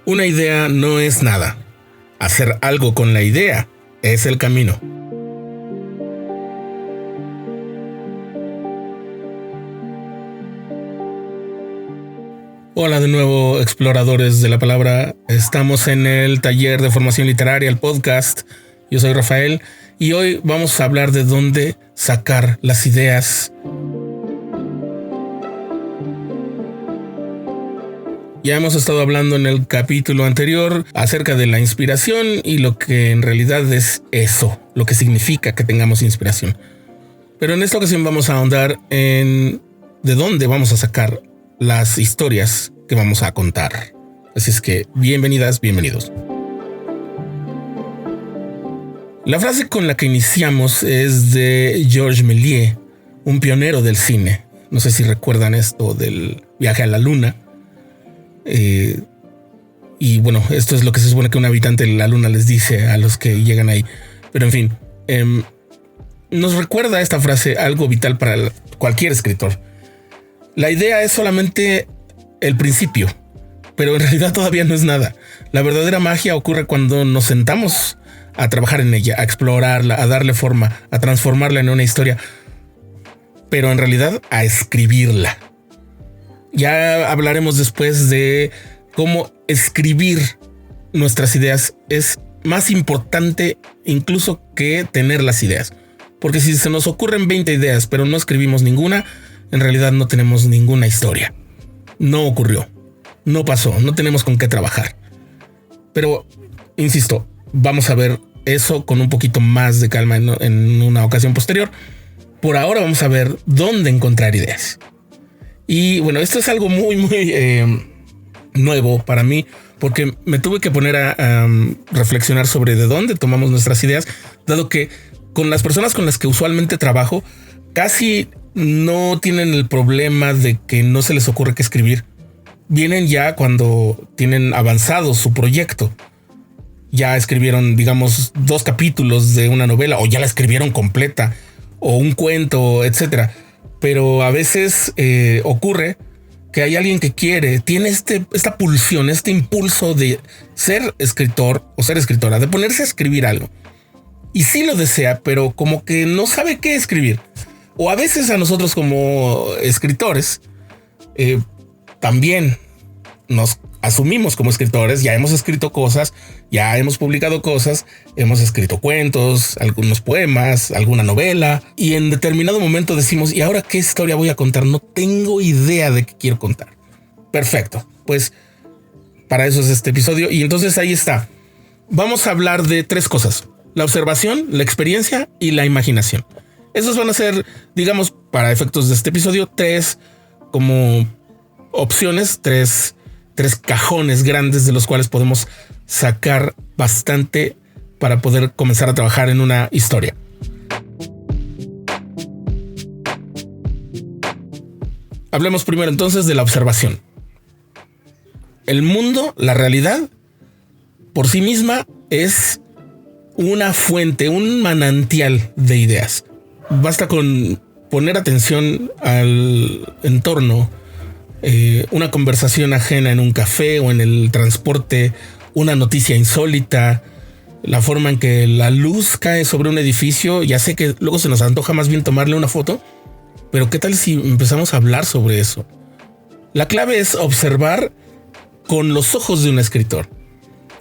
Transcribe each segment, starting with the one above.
Una idea no es nada. Hacer algo con la idea es el camino. Hola de nuevo, exploradores de la palabra. Estamos en el taller de formación literaria, el podcast. Yo soy Rafael y hoy vamos a hablar de dónde sacar las ideas. Ya hemos estado hablando en el capítulo anterior acerca de la inspiración y lo que en realidad es eso, lo que significa que tengamos inspiración. Pero en esta ocasión vamos a ahondar en de dónde vamos a sacar las historias que vamos a contar. Así es que bienvenidas, bienvenidos. La frase con la que iniciamos es de Georges Méliès, un pionero del cine. No sé si recuerdan esto del viaje a la luna. Y bueno, esto es lo que se supone que un habitante de la luna les dice a los que llegan ahí. Pero en fin, nos recuerda esta frase algo vital para cualquier escritor. La idea es solamente el principio, pero en realidad todavía no es nada. La verdadera magia ocurre cuando nos sentamos a trabajar en ella, a explorarla, a darle forma, a transformarla en una historia, pero en realidad a escribirla. Ya hablaremos después de cómo escribir nuestras ideas es más importante incluso que tener las ideas. Porque si se nos ocurren 20 ideas, pero no escribimos ninguna, en realidad no tenemos ninguna historia. No ocurrió, no pasó, no tenemos con qué trabajar. Pero, insisto, vamos a ver eso con un poquito más de calma en una ocasión posterior. Por ahora vamos a ver dónde encontrar ideas. Y bueno, esto es algo muy nuevo para mí, porque me tuve que poner a reflexionar sobre de dónde tomamos nuestras ideas, dado que con las personas con las que usualmente trabajo, casi no tienen el problema de que no se les ocurre qué escribir. Vienen ya cuando tienen avanzado su proyecto. Ya escribieron, digamos, 2 capítulos de una novela, o ya la escribieron completa, o un cuento, etcétera. Pero a veces ocurre que hay alguien que tiene esta pulsión, este impulso de ser escritor o ser escritora, de ponerse a escribir algo. Y sí lo desea, pero como que no sabe qué escribir. O a veces a nosotros como escritores también nos asumimos como escritores. Ya hemos escrito cosas, ya hemos publicado cosas, hemos escrito cuentos, algunos poemas, alguna novela, y en determinado momento decimos, ¿y ahora qué historia voy a contar? No tengo idea de qué quiero contar. Perfecto, pues para eso es este episodio. Y entonces ahí está. Vamos a hablar de 3 cosas: la observación, la experiencia y la imaginación. Esos van a ser, digamos, para efectos de este episodio, 3 como opciones, 3 cajones grandes de los cuales podemos sacar bastante para poder comenzar a trabajar en una historia. Hablemos primero entonces de la observación. El mundo, la realidad, por sí misma es una fuente, un manantial de ideas. Basta con poner atención al entorno, una conversación ajena en un café o en el transporte, una noticia insólita, la forma en que la luz cae sobre un edificio. Ya sé que luego se nos antoja más bien tomarle una foto, pero ¿qué tal si empezamos a hablar sobre eso? La clave es observar con los ojos de un escritor.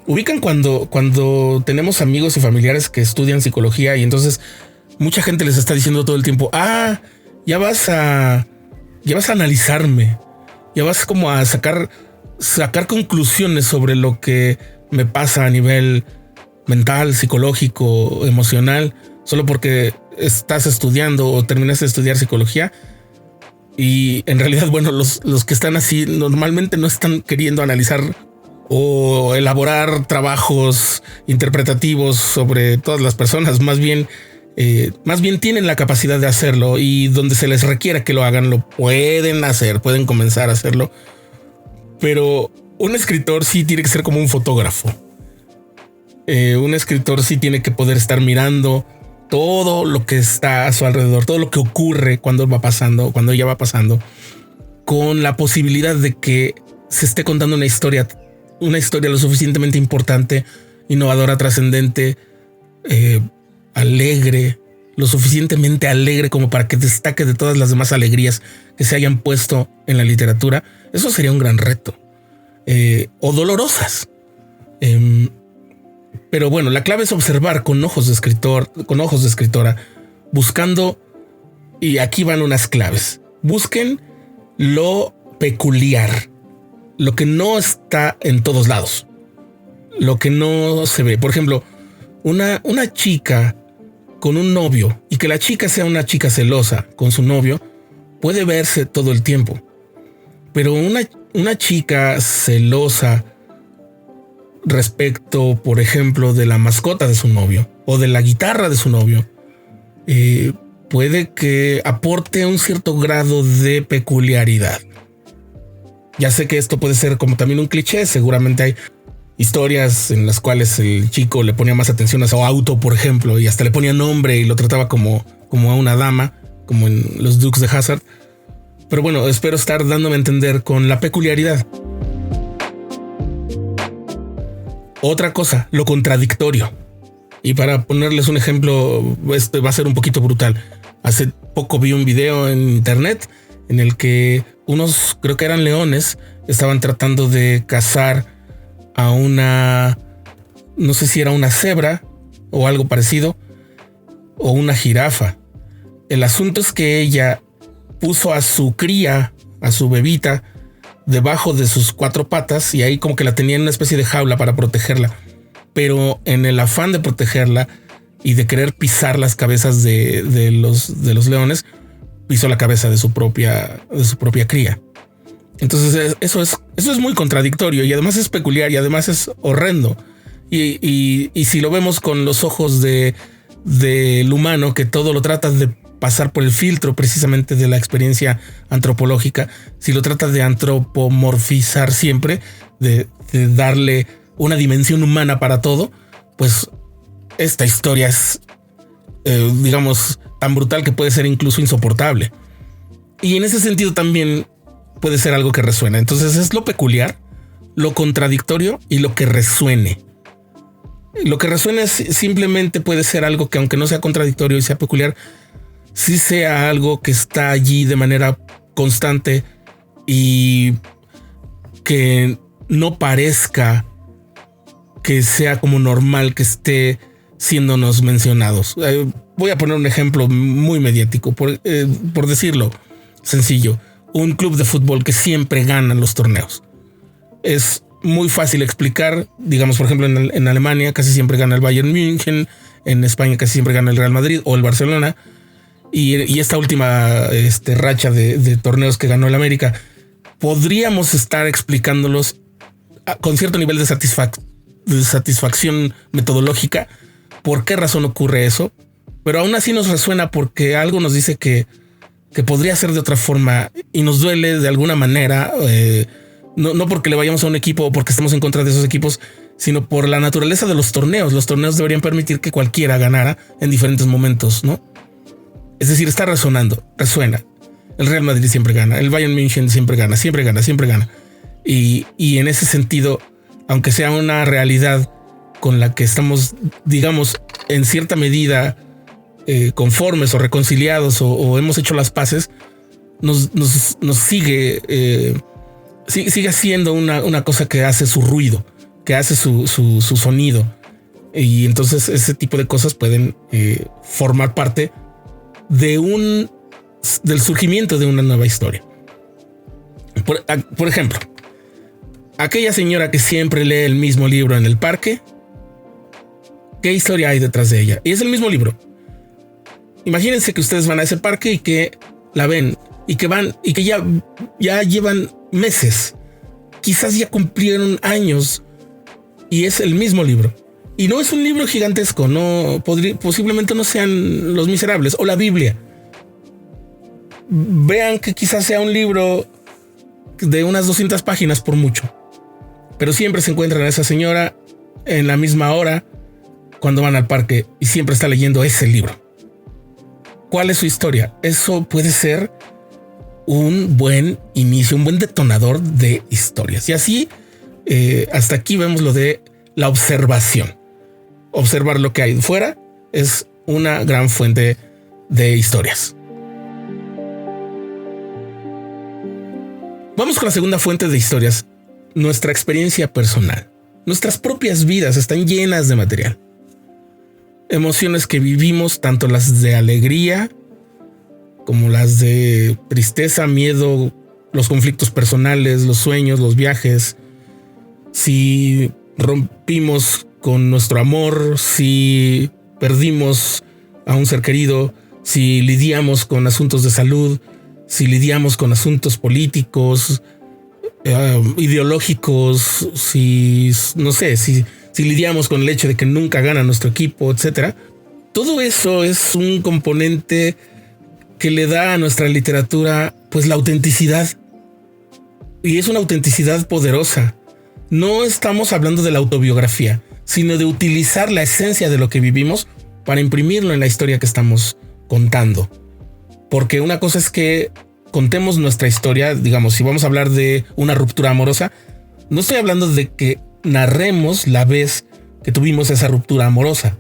Ubican cuando tenemos amigos y familiares que estudian psicología y entonces mucha gente les está diciendo todo el tiempo, ya vas a analizarme, ya vas como a sacar conclusiones sobre lo que me pasa a nivel mental, psicológico, emocional, solo porque estás estudiando o terminaste de estudiar psicología. Y en realidad, bueno, los que están así normalmente no están queriendo analizar o elaborar trabajos interpretativos sobre todas las personas. Más bien tienen la capacidad de hacerlo, y donde se les requiera que lo hagan, lo pueden hacer, pueden comenzar a hacerlo. Pero un escritor sí tiene que ser como un fotógrafo. Un escritor sí tiene que poder estar mirando todo lo que está a su alrededor, todo lo que ocurre cuando ella va pasando, con la posibilidad de que se esté contando una historia una historia lo suficientemente importante, innovadora, trascendente, alegre, lo suficientemente alegre como para que destaque de todas las demás alegrías que se hayan puesto en la literatura, eso sería un gran reto. O dolorosas. Pero bueno, la clave es observar con ojos de escritor, con ojos de escritora, buscando, y aquí van unas claves. Busquen lo peculiar, lo que no está en todos lados, lo que no se ve. Por ejemplo, una chica con un novio, y que la chica sea una chica celosa con su novio, puede verse todo el tiempo. Pero una chica celosa respecto, por ejemplo, de la mascota de su novio o de la guitarra de su novio, puede que aporte un cierto grado de peculiaridad. Ya sé que esto puede ser como también un cliché. Seguramente hay historias en las cuales el chico le ponía más atención a su auto, por ejemplo, y hasta le ponía nombre y lo trataba como a una dama, como en los Dukes de Hazzard. Pero bueno, espero estar dándome a entender con la peculiaridad. Otra cosa, lo contradictorio. Y para ponerles un ejemplo, este va a ser un poquito brutal. Hace poco vi un video en internet en el que unos, creo que eran leones, estaban tratando de cazar a una, no sé si era una cebra o algo parecido, o una jirafa. El asunto es que ella puso a su cría, a su bebita, debajo de sus 4 patas, y ahí como que la tenía en una especie de jaula para protegerla. Pero en el afán de protegerla y de querer pisar las cabezas de los leones, pisó la cabeza de su propia cría. Entonces eso es muy contradictorio, y además es peculiar, y además es horrendo. Y si lo vemos con los ojos del humano, que todo lo trata de pasar por el filtro precisamente de la experiencia antropológica, si lo trata de antropomorfizar siempre, de darle una dimensión humana para todo, pues esta historia es, digamos, tan brutal que puede ser incluso insoportable. Y en ese sentido también puede ser algo que resuena. Entonces es lo peculiar, lo contradictorio y lo que resuene. Lo que resuena es simplemente puede ser algo que, aunque no sea contradictorio y sea peculiar, sí sea algo que está allí de manera constante y que no parezca que sea como normal que esté siéndonos mencionados. Voy a poner un ejemplo muy mediático, por decirlo sencillo. Un club de fútbol que siempre gana los torneos. Es muy fácil explicar. Digamos, por ejemplo, en Alemania casi siempre gana el Bayern München, en España casi siempre gana el Real Madrid o el Barcelona. Y esta última racha de torneos que ganó el América, podríamos estar explicándolos con cierto nivel de satisfacción metodológica por qué razón ocurre eso, pero aún así nos resuena porque algo nos dice que podría ser de otra forma y nos duele de alguna manera, no porque le vayamos a un equipo o porque estemos en contra de esos equipos, sino por la naturaleza de los torneos. Los torneos deberían permitir que cualquiera ganara en diferentes momentos, ¿no? Es decir, está resonando, resuena. El Real Madrid siempre gana, el Bayern München siempre gana. Y en ese sentido, aunque sea una realidad con la que estamos, digamos, en cierta medida conformes o reconciliados o hemos hecho las paces, nos sigue siendo una cosa que hace su ruido, que hace su sonido. Y entonces ese tipo de cosas pueden formar parte del surgimiento de una nueva historia. Por ejemplo, aquella señora que siempre lee el mismo libro en el parque, ¿qué historia hay detrás de ella? Y es el mismo libro. Imagínense que ustedes van a ese parque y que la ven y que van y que ya llevan meses, quizás ya cumplieron años, y es el mismo libro. Y no es un libro gigantesco, posiblemente no sean Los Miserables o la Biblia. Vean que quizás sea un libro de unas 200 páginas por mucho, pero siempre se encuentran a esa señora en la misma hora cuando van al parque y siempre está leyendo ese libro. ¿Cuál es su historia? Eso puede ser un buen inicio, un buen detonador de historias. Y así hasta aquí vemos lo de la observación. Observar lo que hay fuera es una gran fuente de historias. Vamos con la segunda fuente de historias, nuestra experiencia personal. Nuestras propias vidas están llenas de material. Emociones que vivimos, tanto las de alegría como las de tristeza, miedo, los conflictos personales, los sueños, los viajes. Si rompimos con nuestro amor, si perdimos a un ser querido, si lidiamos con asuntos de salud, si lidiamos con asuntos políticos, ideológicos, si lidiamos con el hecho de que nunca gana nuestro equipo, etcétera. Todo eso es un componente que le da a nuestra literatura pues la autenticidad, y es una autenticidad poderosa. No estamos hablando de la autobiografía, sino de utilizar la esencia de lo que vivimos para imprimirlo en la historia que estamos contando. Porque una cosa es que contemos nuestra historia, digamos, si vamos a hablar de una ruptura amorosa, no estoy hablando de que narremos la vez que tuvimos esa ruptura amorosa.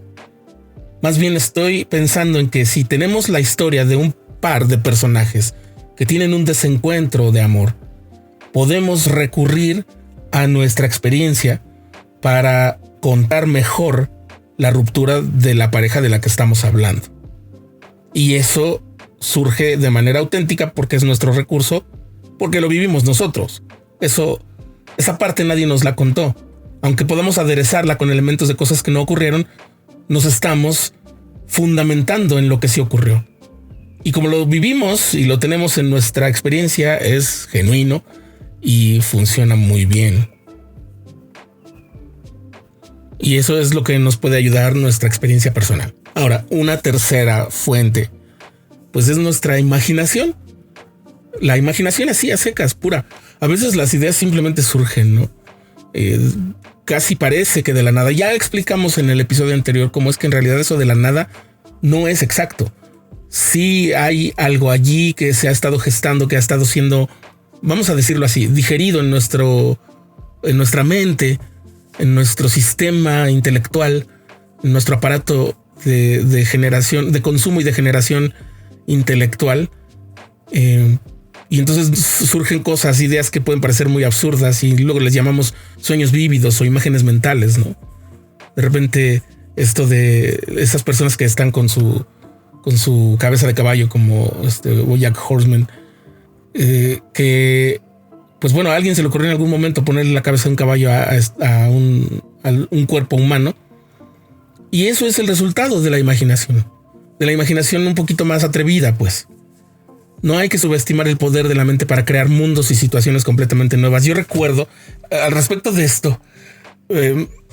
Más bien estoy pensando en que si tenemos la historia de un par de personajes que tienen un desencuentro de amor, podemos recurrir a nuestra experiencia para contar mejor la ruptura de la pareja de la que estamos hablando. Y eso surge de manera auténtica porque es nuestro recurso, porque lo vivimos nosotros. Esa parte nadie nos la contó. Aunque podamos aderezarla con elementos de cosas que no ocurrieron, nos estamos fundamentando en lo que sí ocurrió. Y como lo vivimos y lo tenemos en nuestra experiencia, es genuino y funciona muy bien. Y eso es lo que nos puede ayudar nuestra experiencia personal. Ahora, una tercera fuente, pues es nuestra imaginación. La imaginación así a secas, pura. A veces las ideas simplemente surgen, ¿no? Casi parece que de la nada. Ya explicamos en el episodio anterior cómo es que en realidad eso de la nada no es exacto. Sí hay algo allí que se ha estado gestando, que ha estado siendo, vamos a decirlo así, digerido en nuestra mente, en nuestro sistema intelectual, en nuestro aparato de generación, de consumo y de generación intelectual. Y entonces surgen cosas, ideas que pueden parecer muy absurdas y luego les llamamos sueños vívidos o imágenes mentales, ¿no? De repente esto de esas personas que están con su cabeza de caballo, como BoJack Horseman, que pues bueno, a alguien se le ocurrió en algún momento ponerle la cabeza de un caballo a un cuerpo humano, y eso es el resultado de la imaginación un poquito más atrevida, pues. No hay que subestimar el poder de la mente para crear mundos y situaciones completamente nuevas. Yo recuerdo, al respecto de esto,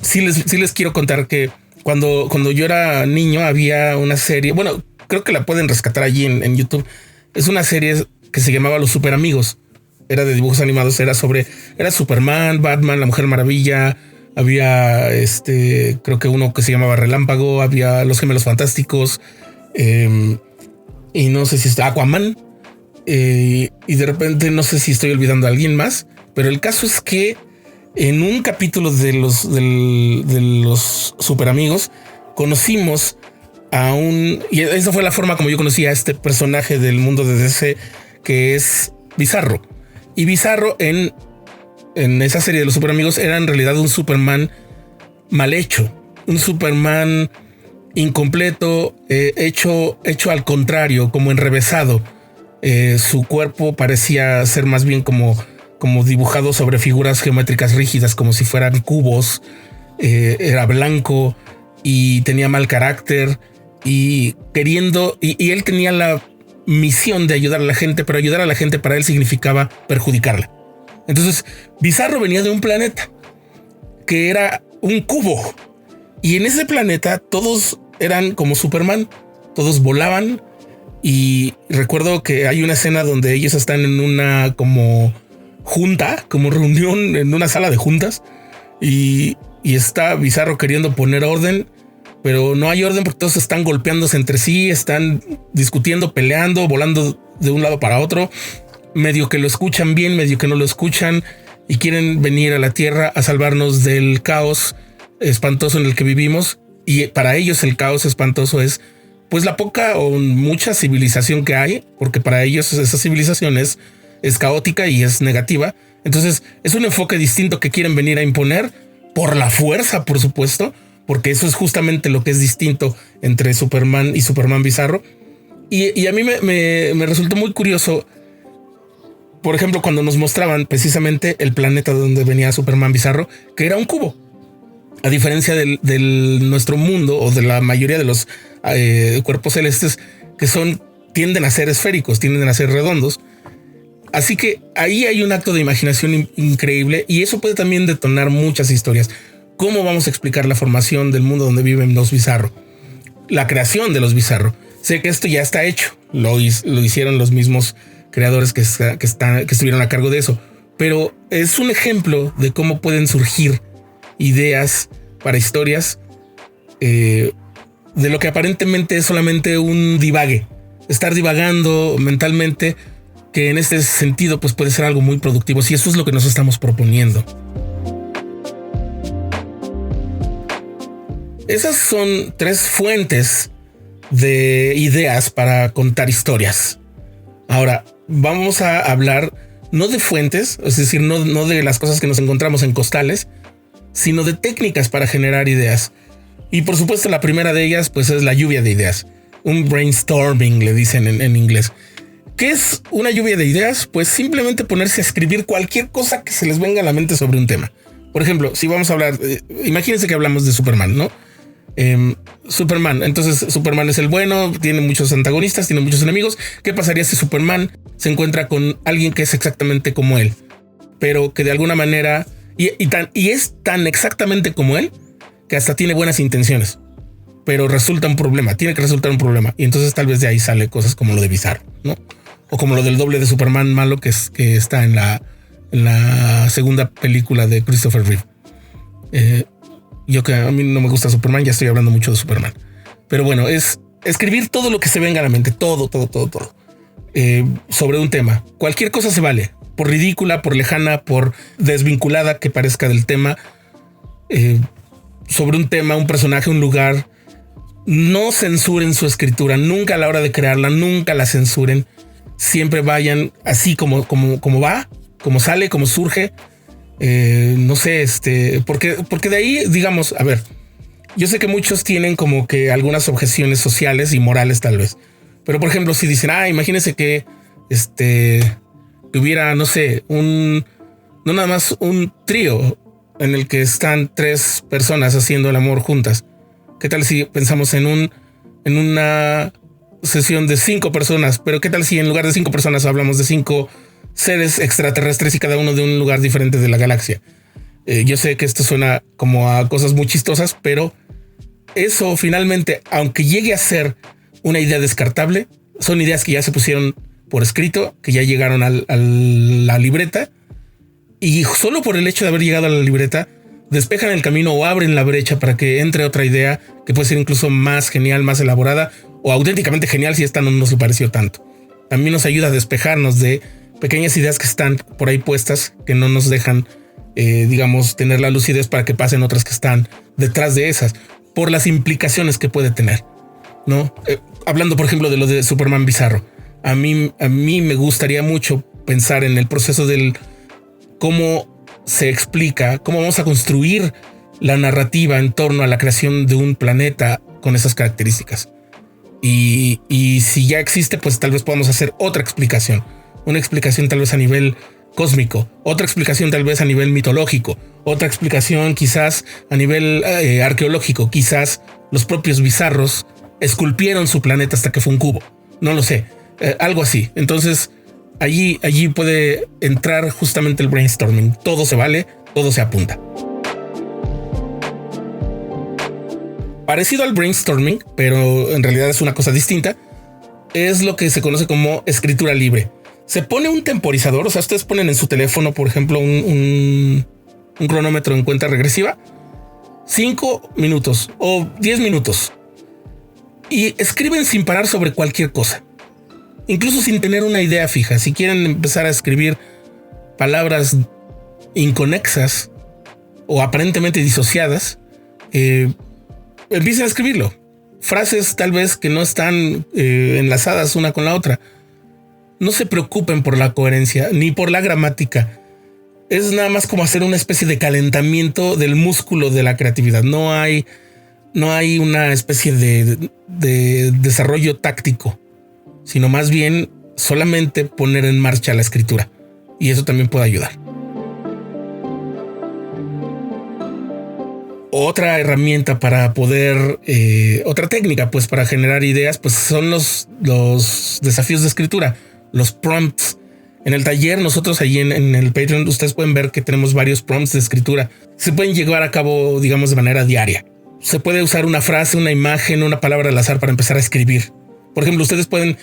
sí les quiero contar que cuando yo era niño había una serie, bueno, creo que la pueden rescatar allí en YouTube. Es una serie que se llamaba Los Super Amigos. Era de dibujos animados, era Superman, Batman, la Mujer Maravilla. Había creo que uno que se llamaba Relámpago, había los Gemelos Fantásticos, y no sé si está Aquaman. Y de repente no sé si estoy olvidando a alguien más, pero el caso es que en un capítulo de los Super Amigos conocimos y esa fue la forma como yo conocí a este personaje del mundo de DC, que es Bizarro. Y Bizarro en esa serie de los Super Amigos era en realidad un Superman mal hecho, un Superman incompleto, hecho al contrario, como enrevesado. Su cuerpo parecía ser más bien como dibujado sobre figuras geométricas rígidas, como si fueran cubos. Era blanco y tenía mal carácter y él tenía la misión de ayudar a la gente, pero ayudar a la gente para él significaba perjudicarla. Entonces Bizarro venía de un planeta que era un cubo, y en ese planeta todos eran como Superman, todos volaban. Y recuerdo que hay una escena donde ellos están en una como junta, como reunión en una sala de juntas, y está Bizarro queriendo poner orden, pero no hay orden porque todos están golpeándose entre sí, están discutiendo, peleando, volando de un lado para otro, medio que lo escuchan bien, medio que no lo escuchan, y quieren venir a la Tierra a salvarnos del caos espantoso en el que vivimos. Y para ellos el caos espantoso es pues la poca o mucha civilización que hay, porque para ellos esa civilización es caótica y es negativa. Entonces es un enfoque distinto que quieren venir a imponer por la fuerza, por supuesto, porque eso es justamente lo que es distinto entre Superman y Superman Bizarro. Y a mí me resultó muy curioso, por ejemplo, cuando nos mostraban precisamente el planeta donde venía Superman Bizarro, que era un cubo. A diferencia del nuestro mundo o de la mayoría de los cuerpos celestes que tienden a ser esféricos, tienden a ser redondos. Así que ahí hay un acto de imaginación increíble y eso puede también detonar muchas historias. ¿Cómo vamos a explicar la formación del mundo donde viven los Bizarro? La creación de los Bizarro. Sé que esto ya está hecho. Lo hicieron los mismos creadores que estuvieron a cargo de eso. Pero es un ejemplo de cómo pueden surgir ideas para historias de lo que aparentemente es solamente un divague. Estar divagando mentalmente, que en este sentido pues puede ser algo muy productivo. Si eso es lo que nos estamos proponiendo. Esas son 3 fuentes de ideas para contar historias. Ahora vamos a hablar no de fuentes, es decir, no de las cosas que nos encontramos en costales, sino de técnicas para generar ideas. Y por supuesto la primera de ellas pues es la lluvia de ideas. Un brainstorming le dicen en inglés. ¿Qué es una lluvia de ideas? Pues simplemente ponerse a escribir cualquier cosa que se les venga a la mente sobre un tema. Por ejemplo, si vamos a hablar, imagínense que hablamos de Superman, ¿no? Superman, entonces Superman es el bueno, tiene muchos antagonistas, tiene muchos enemigos. ¿Qué pasaría si Superman se encuentra con alguien que es exactamente como él, pero que de alguna manera y es tan exactamente como él que hasta tiene buenas intenciones, pero resulta un problema, tiene que resultar un problema, y entonces tal vez de ahí sale cosas como lo de Bizarro, ¿no? O como lo del doble de Superman malo que está en la segunda película de Christopher Reeve. Yo que a mí no me gusta Superman, ya estoy hablando mucho de Superman. Pero bueno, es escribir todo lo que se venga a la mente, todo. Sobre un tema. Cualquier cosa se vale, por ridícula, por lejana, por desvinculada que parezca del tema. Sobre un tema, un personaje, un lugar. No censuren su escritura, nunca a la hora de crearla, nunca la censuren. Siempre vayan así como va, como sale, como surge. No sé, porque de ahí, digamos, a ver, yo sé que muchos tienen como que algunas objeciones sociales y morales tal vez, pero por ejemplo, si dicen, imagínense que hubiera, no sé, no nada más un trío en el que están 3 personas haciendo el amor juntas. ¿Qué tal si pensamos en una sesión de 5 personas? Pero ¿qué tal si en lugar de 5 personas hablamos de 5 seres extraterrestres y cada uno de un lugar diferente de la galaxia? Yo sé que esto suena como a cosas muy chistosas, pero eso finalmente, aunque llegue a ser una idea descartable, son ideas que ya se pusieron por escrito, que ya llegaron a la libreta, y solo por el hecho de haber llegado a la libreta despejan el camino o abren la brecha para que entre otra idea que puede ser incluso más genial, más elaborada o auténticamente genial si esta no nos pareció tanto. También nos ayuda a despejarnos de pequeñas ideas que están por ahí puestas, que no nos dejan, digamos, tener la lucidez para que pasen otras que están detrás de esas, por las implicaciones que puede tener, ¿no? Hablando, por ejemplo, de lo de Superman Bizarro, a mí me gustaría mucho pensar en el proceso del cómo se explica, cómo vamos a construir la narrativa en torno a la creación de un planeta con esas características. Y si ya existe, pues tal vez podamos hacer otra explicación. Una explicación tal vez a nivel cósmico, otra explicación tal vez a nivel mitológico, otra explicación quizás a nivel arqueológico. Quizás los propios bizarros esculpieron su planeta hasta que fue un cubo. No lo sé, algo así. Entonces allí puede entrar justamente el brainstorming. Todo se vale, todo se apunta. Parecido al brainstorming, pero en realidad es una cosa distinta, es lo que se conoce como escritura libre. Se pone un temporizador, o sea, ustedes ponen en su teléfono, por ejemplo, un cronómetro en cuenta regresiva, 5 minutos o 10 minutos, y escriben sin parar sobre cualquier cosa, incluso sin tener una idea fija. Si quieren empezar a escribir palabras inconexas o aparentemente disociadas, empiecen a escribirlo. Frases tal vez que no están enlazadas una con la otra. No se preocupen por la coherencia ni por la gramática. Es nada más como hacer una especie de calentamiento del músculo de la creatividad. No hay una especie de desarrollo táctico, sino más bien solamente poner en marcha la escritura. Y eso también puede ayudar. Otra herramienta para poder, otra técnica pues para generar ideas, pues son los desafíos de escritura, los prompts. En el taller, nosotros allí en el Patreon, ustedes pueden ver que tenemos varios prompts de escritura. Se pueden llevar a cabo, digamos, de manera diaria. Se puede usar una frase, una imagen, una palabra al azar para empezar a escribir. Por ejemplo, ustedes pueden,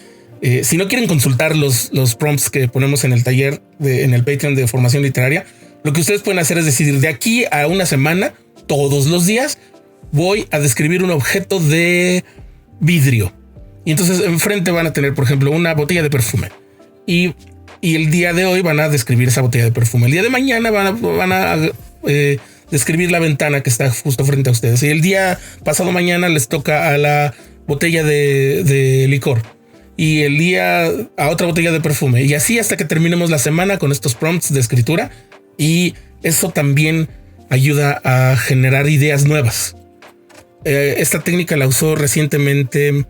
si no quieren consultar los prompts que ponemos en el taller, en el Patreon de formación literaria, lo que ustedes pueden hacer es decidir de aquí a una semana, todos los días, voy a describir un objeto de vidrio. Y entonces enfrente van a tener, por ejemplo, una botella de perfume. Y el día de hoy van a describir esa botella de perfume. El día de mañana van a describir la ventana que está justo frente a ustedes. Y el día pasado mañana les toca a la botella de licor. Y el día a otra botella de perfume. Y así hasta que terminemos la semana con estos prompts de escritura. Y eso también ayuda a generar ideas nuevas. Esta técnica la usó recientemente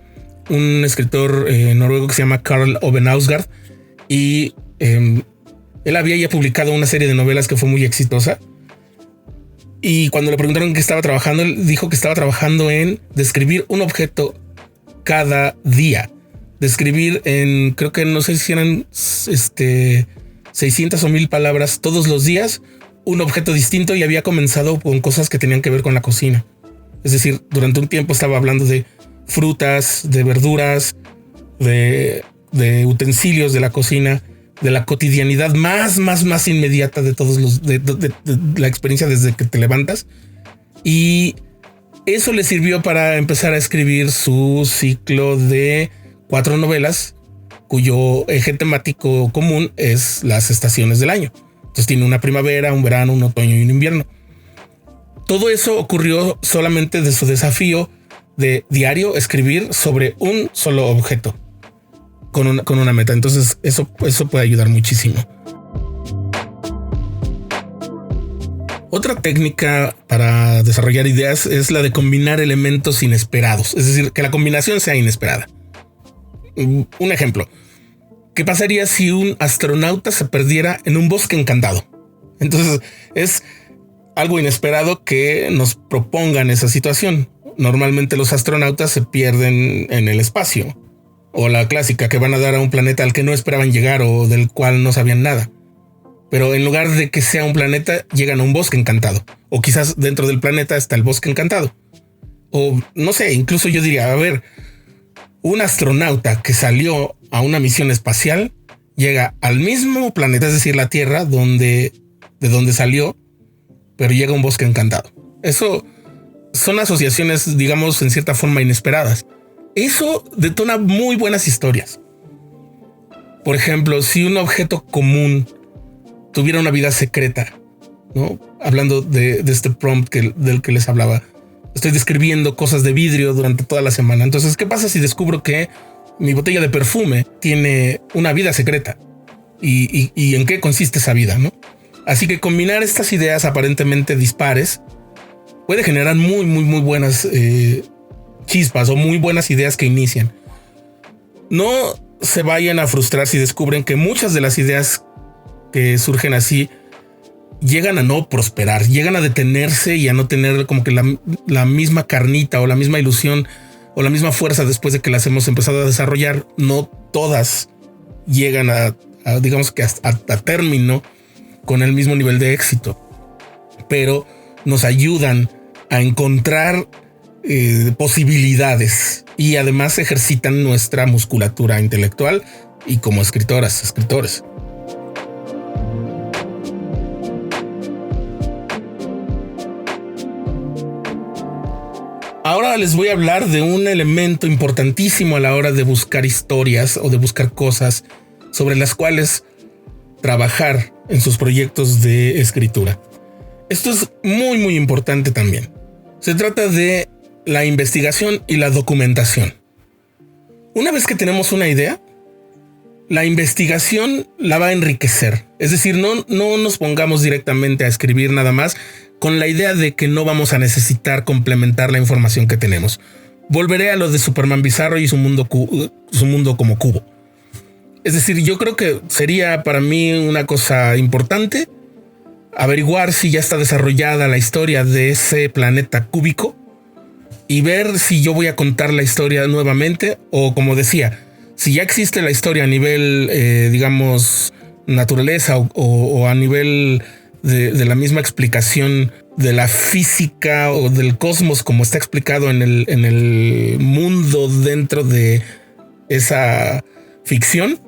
un escritor noruego que se llama Karl Ove Knausgaard. Y él había ya publicado una serie de novelas que fue muy exitosa. Y cuando le preguntaron qué estaba trabajando, él dijo que estaba trabajando en describir un objeto cada día. Describir en, creo que no sé si eran 600 o 1000 palabras todos los días, un objeto distinto, y había comenzado con cosas que tenían que ver con la cocina. Es decir, durante un tiempo estaba hablando de frutas, de verduras, de utensilios de la cocina, de la cotidianidad más inmediata de todos de la experiencia desde que te levantas. Y eso le sirvió para empezar a escribir su ciclo de 4 novelas, cuyo eje temático común es las estaciones del año. Entonces tiene una primavera, un verano, un otoño y un invierno. Todo eso ocurrió solamente de su desafío de diario escribir sobre un solo objeto. Con una meta. Entonces eso puede ayudar muchísimo. Otra técnica para desarrollar ideas es la de combinar elementos inesperados. Es decir, que la combinación sea inesperada. Un ejemplo. ¿Qué pasaría si un astronauta se perdiera en un bosque encantado? Entonces es algo inesperado que nos propongan esa situación. Normalmente los astronautas se pierden en el espacio. O la clásica, que van a dar a un planeta al que no esperaban llegar o del cual no sabían nada. Pero en lugar de que sea un planeta, llegan a un bosque encantado. O quizás dentro del planeta está el bosque encantado. O no sé, incluso yo diría, a ver, un astronauta que salió a una misión espacial llega al mismo planeta, es decir, la Tierra, de donde salió, pero llega a un bosque encantado. Eso son asociaciones, digamos, en cierta forma inesperadas. Eso detona muy buenas historias. Por ejemplo, si un objeto común tuviera una vida secreta, ¿no? Hablando de este prompt del que les hablaba, estoy describiendo cosas de vidrio durante toda la semana. Entonces, ¿qué pasa si descubro que mi botella de perfume tiene una vida secreta? ¿Y en qué consiste esa vida, ¿no? Así que combinar estas ideas aparentemente dispares puede generar muy buenas chispas o muy buenas ideas que inician. No se vayan a frustrar si descubren que muchas de las ideas que surgen así llegan a no prosperar, llegan a detenerse y a no tener como que la misma carnita o la misma ilusión o la misma fuerza después de que las hemos empezado a desarrollar. No todas llegan a digamos que a término con el mismo nivel de éxito, pero nos ayudan a encontrar posibilidades y además ejercitan nuestra musculatura intelectual y como escritores. Ahora les voy a hablar de un elemento importantísimo a la hora de buscar historias o de buscar cosas sobre las cuales trabajar en sus proyectos de escritura. Esto es muy, muy importante también. Se trata de la investigación y la documentación. Una vez que tenemos una idea, la investigación la va a enriquecer. Es decir, no nos pongamos directamente a escribir nada más con la idea de que no vamos a necesitar complementar la información que tenemos. Volveré a lo de Superman Bizarro y su mundo como cubo. Es decir, yo creo que sería para mí una cosa importante averiguar si ya está desarrollada la historia de ese planeta cúbico y ver si yo voy a contar la historia nuevamente o, como decía, si ya existe la historia a nivel, digamos, naturaleza o a nivel de la misma explicación de la física o del cosmos como está explicado en el mundo dentro de esa ficción,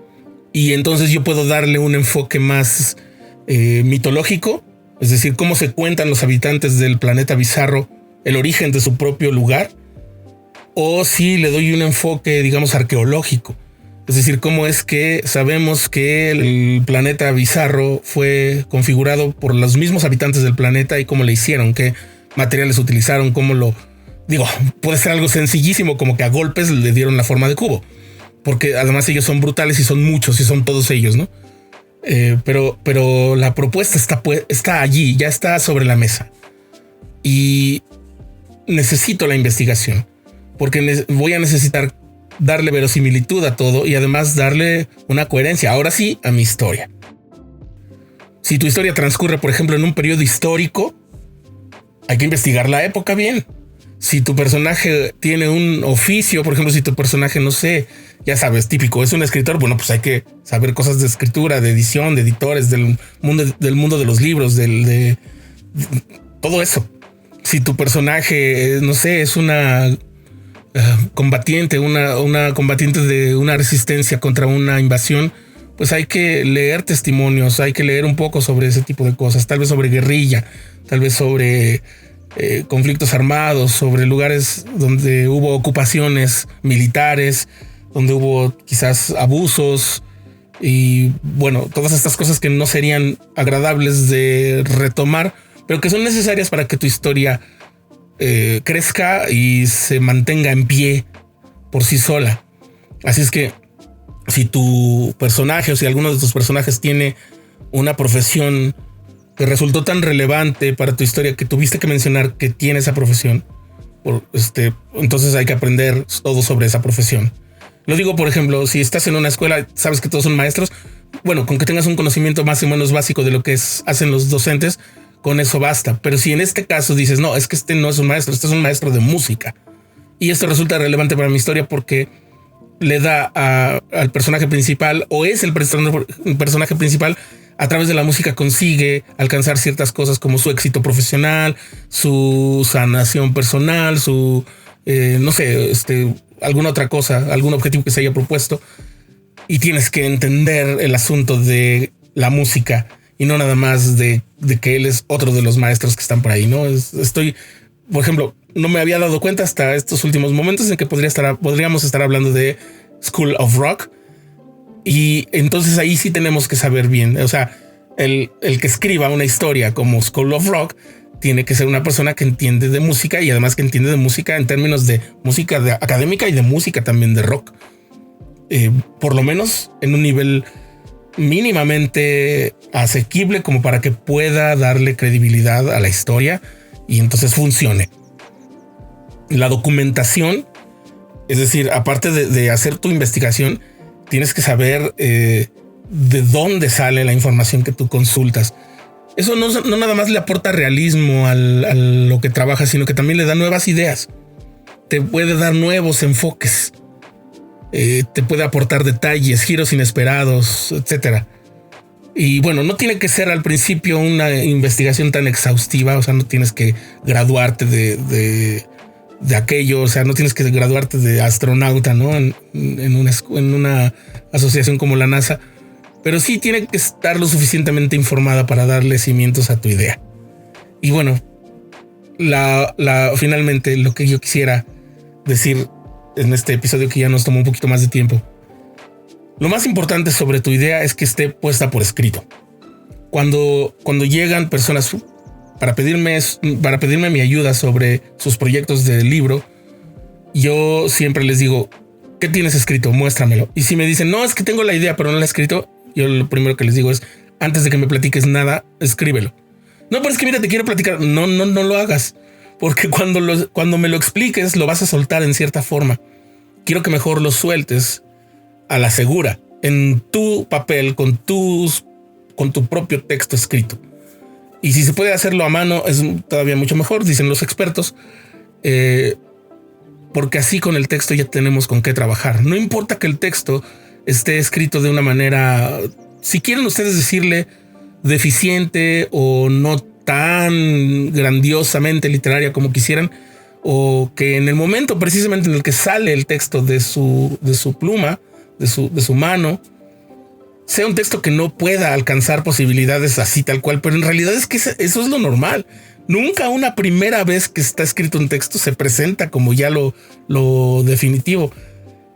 y entonces yo puedo darle un enfoque más mitológico, es decir, cómo se cuentan los habitantes del planeta bizarro el origen de su propio lugar, o si le doy un enfoque, digamos, arqueológico, es decir, cómo es que sabemos que el planeta bizarro fue configurado por los mismos habitantes del planeta y cómo le hicieron, qué materiales utilizaron, cómo lo... Digo, puede ser algo sencillísimo como que a golpes le dieron la forma de cubo, porque además ellos son brutales y son muchos y son todos ellos, ¿no? Pero la propuesta está allí, ya está sobre la mesa. Y necesito la investigación, porque voy a necesitar darle verosimilitud a todo y además darle una coherencia, ahora sí, a mi historia. Si tu historia transcurre, por ejemplo, en un periodo histórico, hay que investigar la época bien. Si tu personaje tiene un oficio, por ejemplo, si tu personaje, no sé, ya sabes, típico, es un escritor, bueno, pues hay que saber cosas de escritura, de edición, de editores, del mundo de los libros, de todo eso. Si tu personaje, no sé, es una combatiente, una combatiente de una resistencia contra una invasión, pues hay que leer testimonios, hay que leer un poco sobre ese tipo de cosas, tal vez sobre guerrilla, tal vez sobre conflictos armados, sobre lugares donde hubo ocupaciones militares, donde hubo quizás abusos y bueno, todas estas cosas que no serían agradables de retomar, pero que son necesarias para que tu historia crezca y se mantenga en pie por sí sola. Así es que si tu personaje o si alguno de tus personajes tiene una profesión que resultó tan relevante para tu historia que tuviste que mencionar que tiene esa profesión, entonces hay que aprender todo sobre esa profesión. Lo digo, por ejemplo, si estás en una escuela, sabes que todos son maestros. Bueno, con que tengas un conocimiento más o menos básico de lo que hacen los docentes, con eso basta. Pero si en este caso dices, no, es que este no es un maestro, este es un maestro de música, y esto resulta relevante para mi historia porque le da al personaje principal, o es el personaje principal, a través de la música consigue alcanzar ciertas cosas como su éxito profesional, su sanación personal, su, no sé, alguna otra cosa, algún objetivo que se haya propuesto, y tienes que entender el asunto de la música y no nada más de que él es otro de los maestros que están por ahí, ¿no? Por ejemplo, no me había dado cuenta hasta estos últimos momentos en que podríamos estar hablando de School of Rock, y entonces ahí sí tenemos que saber bien, o sea, el que escriba una historia como School of Rock tiene que ser una persona que entiende de música y además que entiende de música en términos de música académica y de música también de rock. Por lo menos en un nivel mínimamente asequible como para que pueda darle credibilidad a la historia y entonces funcione. La documentación, es decir, aparte de hacer tu investigación, tienes que saber de dónde sale la información que tú consultas. Eso no nada más le aporta realismo a lo que trabajas, sino que también le da nuevas ideas. Te puede dar nuevos enfoques. Te puede aportar detalles, giros inesperados, etcétera. Y bueno, no tiene que ser al principio una investigación tan exhaustiva. O sea, no tienes que graduarte de aquello. O sea, no tienes que graduarte de astronauta, ¿no? En una asociación como la NASA. Pero sí tiene que estar lo suficientemente informada para darle cimientos a tu idea. Y bueno, finalmente lo que yo quisiera decir en este episodio, que ya nos tomó un poquito más de tiempo, lo más importante sobre tu idea es que esté puesta por escrito. cuando llegan personas para pedirme mi ayuda sobre sus proyectos de libro, yo siempre les digo, ¿qué tienes escrito? Muéstramelo. Y si me dicen, no, es que tengo la idea, pero no la he escrito, yo lo primero que les digo es, antes de que me platiques nada, escríbelo. No, pero es que mira, te quiero platicar. No lo hagas. Porque cuando me lo expliques, lo vas a soltar en cierta forma. Quiero que mejor lo sueltes a la segura, en tu papel, con tu propio texto escrito. Y si se puede hacerlo a mano, es todavía mucho mejor, dicen los expertos. Porque así con el texto ya tenemos con qué trabajar. No importa que el texto esté escrito de una manera, si quieren ustedes decirle deficiente o no tan grandiosamente literaria como quisieran, o que en el momento precisamente en el que sale el texto de su pluma, de su mano, sea un texto que no pueda alcanzar posibilidades así tal cual, pero en realidad es que eso es lo normal. Nunca una primera vez que está escrito un texto se presenta como ya lo definitivo.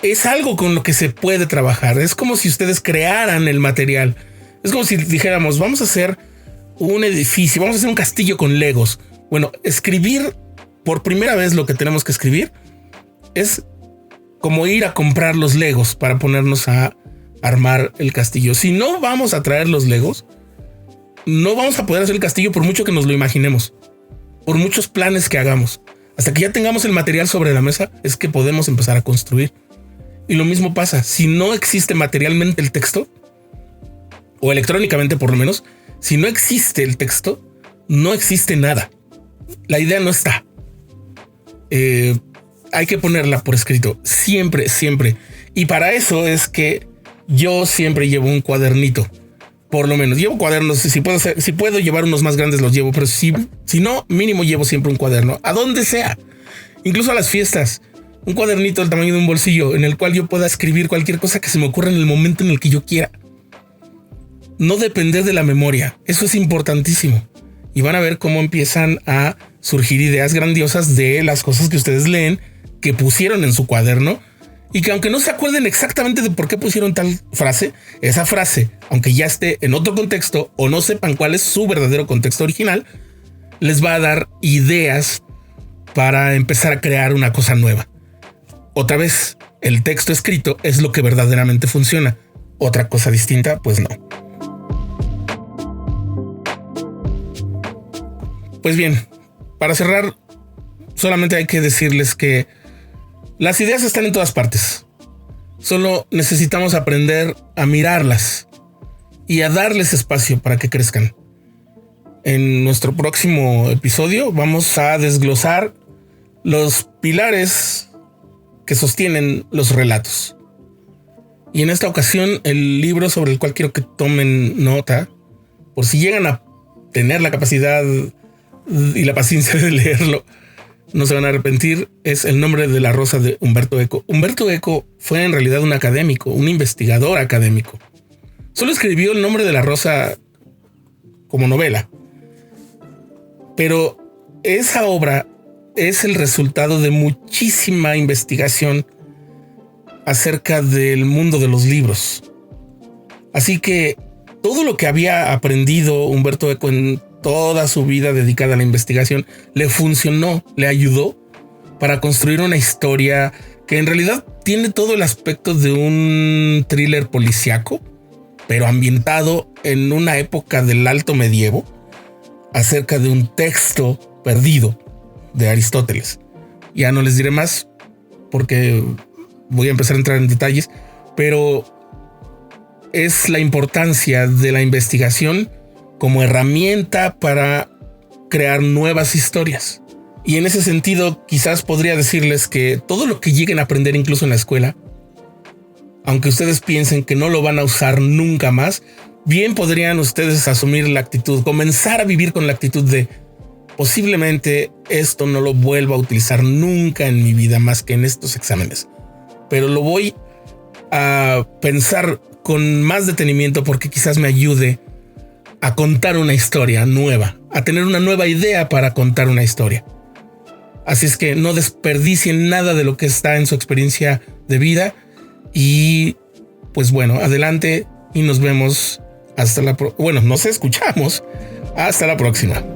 Es algo con lo que se puede trabajar. Es como si ustedes crearan el material. Es como si dijéramos, vamos a hacer un edificio, vamos a hacer un castillo con legos. Bueno, escribir por primera vez lo que tenemos que escribir es como ir a comprar los legos para ponernos a armar el castillo. Si no vamos a traer los legos, no vamos a poder hacer el castillo por mucho que nos lo imaginemos, por muchos planes que hagamos. Hasta que ya tengamos el material sobre la mesa es que podemos empezar a construir. Y lo mismo pasa, si no existe materialmente el texto, o electrónicamente por lo menos, si no existe el texto, no existe nada. La idea no está. Hay que ponerla por escrito, siempre, siempre. Y para eso es que yo siempre llevo un cuadernito. Por lo menos llevo cuadernos. Si puedo llevar unos más grandes los llevo, pero si no, mínimo llevo siempre un cuaderno a donde sea, incluso a las fiestas. Un cuadernito del tamaño de un bolsillo en el cual yo pueda escribir cualquier cosa que se me ocurra en el momento en el que yo quiera. No depender de la memoria. Eso es importantísimo. Y van a ver cómo empiezan a surgir ideas grandiosas de las cosas que ustedes leen, que pusieron en su cuaderno, y que aunque no se acuerden exactamente de por qué pusieron tal frase, esa frase, aunque ya esté en otro contexto o no sepan cuál es su verdadero contexto original, les va a dar ideas para empezar a crear una cosa nueva. Otra vez, el texto escrito es lo que verdaderamente funciona. Otra cosa distinta, pues no. Pues bien, para cerrar, solamente hay que decirles que las ideas están en todas partes. Solo necesitamos aprender a mirarlas y a darles espacio para que crezcan. En nuestro próximo episodio vamos a desglosar los pilares que sostienen los relatos. Y en esta ocasión, el libro sobre el cual quiero que tomen nota, por si llegan a tener la capacidad y la paciencia de leerlo, no se van a arrepentir, es El nombre de la rosa de Umberto Eco. Umberto Eco fue en realidad un académico, un investigador académico. Solo escribió El nombre de la rosa como novela. Pero esa obra es el resultado de muchísima investigación acerca del mundo de los libros. Así que todo lo que había aprendido Umberto Eco en toda su vida dedicada a la investigación le funcionó, le ayudó para construir una historia que en realidad tiene todo el aspecto de un thriller policíaco, pero ambientado en una época del alto medievo, acerca de un texto perdido de Aristóteles. Ya no les diré más porque voy a empezar a entrar en detalles, pero es la importancia de la investigación como herramienta para crear nuevas historias. Y en ese sentido, quizás podría decirles que todo lo que lleguen a aprender incluso en la escuela, aunque ustedes piensen que no lo van a usar nunca más, bien podrían ustedes asumir la actitud, comenzar a vivir con la actitud de posiblemente esto no lo vuelva a utilizar nunca en mi vida más que en estos exámenes. Pero lo voy a pensar con más detenimiento porque quizás me ayude a contar una historia nueva, a tener una nueva idea para contar una historia. Así es que no desperdicien nada de lo que está en su experiencia de vida y pues bueno, adelante y nos vemos Bueno, nos escuchamos. Hasta la próxima.